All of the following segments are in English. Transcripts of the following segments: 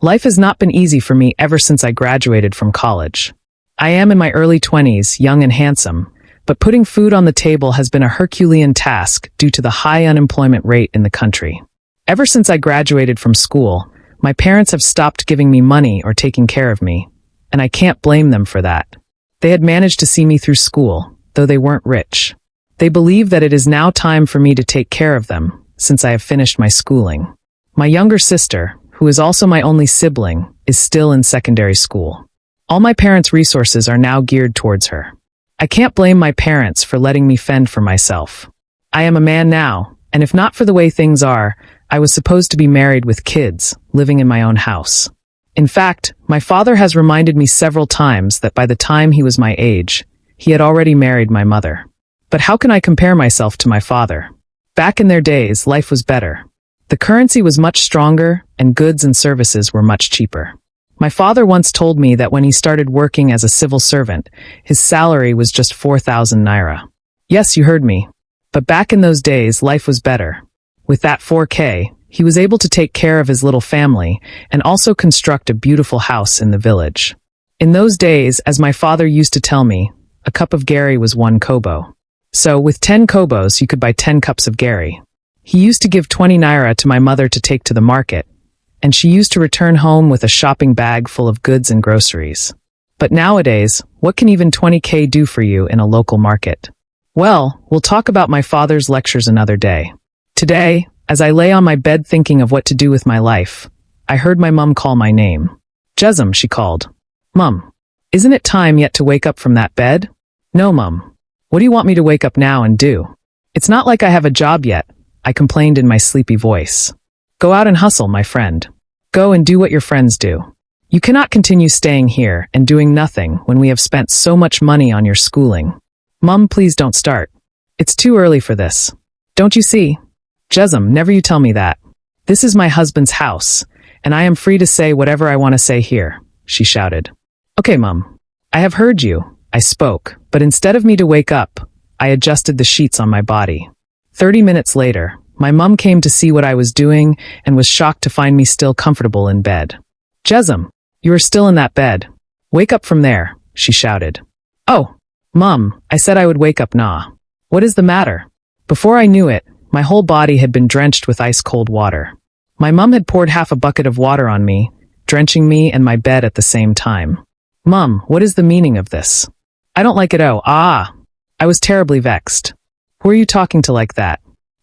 Life has not been easy for me ever since I graduated from college. I am in my early 20s, young and handsome, but putting food on the table has been a Herculean task due to the high unemployment rate in the country. Ever since I graduated from school, my parents have stopped giving me money or taking care of me, and I can't blame them for that. They had managed to see me through school, though they weren't rich. They believe that it is now time for me to take care of them, since I have finished my schooling. My younger sister, who is also my only sibling, is still in secondary school. All my parents' resources are now geared towards her. I can't blame my parents for letting me fend for myself. I am a man now, and if not for the way things are, I was supposed to be married with kids, living in my own house. In fact, my father has reminded me several times that by the time he was my age, he had already married my mother. But how can I compare myself to my father? Back in their days, life was better. The currency was much stronger, and goods and services were much cheaper. My father once told me that when he started working as a civil servant, his salary was just 4,000 naira. Yes, you heard me. But back in those days, life was better. With that 4K, he was able to take care of his little family and also construct a beautiful house in the village. In those days, as my father used to tell me, a cup of gari was 1 kobo. So, with 10 kobos, you could buy 10 cups of gari. He used to give 20 naira to my mother to take to the market, and she used to return home with a shopping bag full of goods and groceries. But nowadays, what can even 20K do for you in a local market? Well, we'll talk about my father's lectures another day. Today, as I lay on my bed thinking of what to do with my life, I heard my mum call my name. Jesum, she called. Mum, isn't it time yet to wake up from that bed? No, Mum. What do you want me to wake up now and do? It's not like I have a job yet, I complained in my sleepy voice. Go out and hustle, my friend. Go and do what your friends do. You cannot continue staying here and doing nothing when we have spent so much money on your schooling. Mum, please don't start. It's too early for this. Don't you see? Jesum, never you tell me that. This is my husband's house, and I am free to say whatever I want to say here, she shouted. Okay, Mum. I have heard you, I spoke, but instead of me to wake up, I adjusted the sheets on my body. 30 minutes later, my mum came to see what I was doing and was shocked to find me still comfortable in bed. Jesum, you are still in that bed. Wake up from there, she shouted. Oh, Mum, I said I would wake up now. What is the matter? Before I knew it, my whole body had been drenched with ice-cold water. My mum had poured half a bucket of water on me, drenching me and my bed at the same time. Mum, what is the meaning of this? I don't like it. I was terribly vexed. Who are you talking to like that?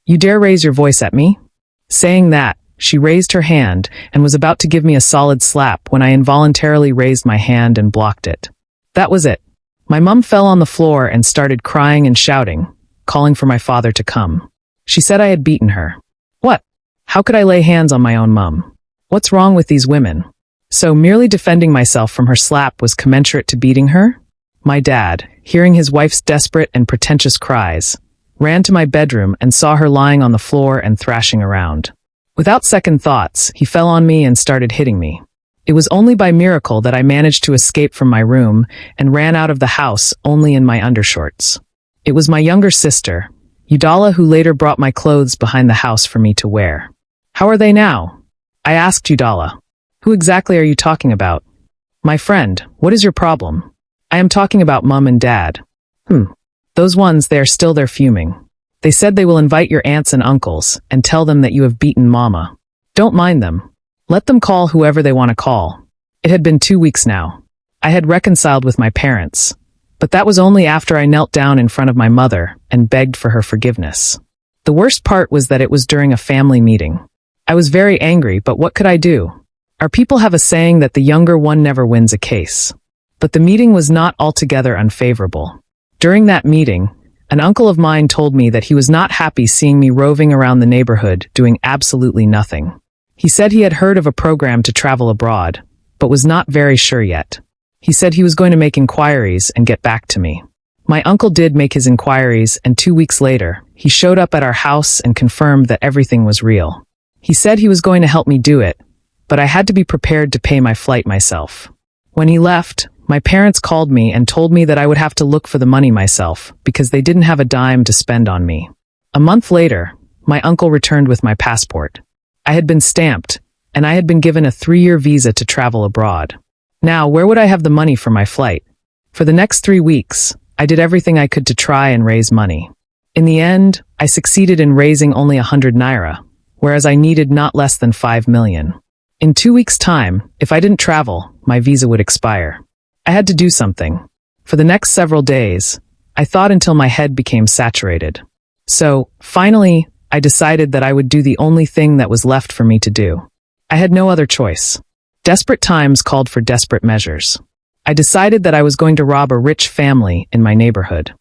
You dare raise your voice at me? Saying that, she raised her hand and was about to give me a solid slap when I involuntarily raised my hand and blocked it. That was it. My mum fell on the floor and started crying and shouting, calling for my father to come. She said I had beaten her. What? How could I lay hands on my own mum? What's wrong with these women? So merely defending myself from her slap was commensurate to beating her? My dad, hearing his wife's desperate and pretentious cries, ran to my bedroom and saw her lying on the floor and thrashing around. Without second thoughts, he fell on me and started hitting me. It was only by miracle that I managed to escape from my room and ran out of the house only in my undershorts. It was my younger sister, Udala, who later brought my clothes behind the house for me to wear. How are they now? I asked Udala. Who exactly are you talking about? My friend, what is your problem? I am talking about Mum and Dad. Those ones, they are still there fuming. They said they will invite your aunts and uncles and tell them that you have beaten Mama. Don't mind them. Let them call whoever they want to call. It had been 2 weeks now. I had reconciled with my parents, but that was only after I knelt down in front of my mother and begged for her forgiveness. The worst part was that it was during a family meeting. I was very angry, but what could I do? Our people have a saying that the younger one never wins a case. But the meeting was not altogether unfavorable. During that meeting, an uncle of mine told me that he was not happy seeing me roving around the neighborhood doing absolutely nothing. He said he had heard of a program to travel abroad, but was not very sure yet. He said he was going to make inquiries and get back to me. My uncle did make his inquiries, and 2 weeks later, he showed up at our house and confirmed that everything was real. He said he was going to help me do it, but I had to be prepared to pay my flight myself. When he left, my parents called me and told me that I would have to look for the money myself because they didn't have a dime to spend on me. A month later, my uncle returned with my passport. I had been stamped, and I had been given a 3-year visa to travel abroad. Now, where would I have the money for my flight? For the next 3 weeks, I did everything I could to try and raise money. In the end, I succeeded in raising only 100 naira, whereas I needed not less than 5 million. In 2 weeks' time, if I didn't travel, my visa would expire. I had to do something. For the next several days, I thought until my head became saturated. So, finally, I decided that I would do the only thing that was left for me to do. I had no other choice. Desperate times called for desperate measures. I decided that I was going to rob a rich family in my neighborhood.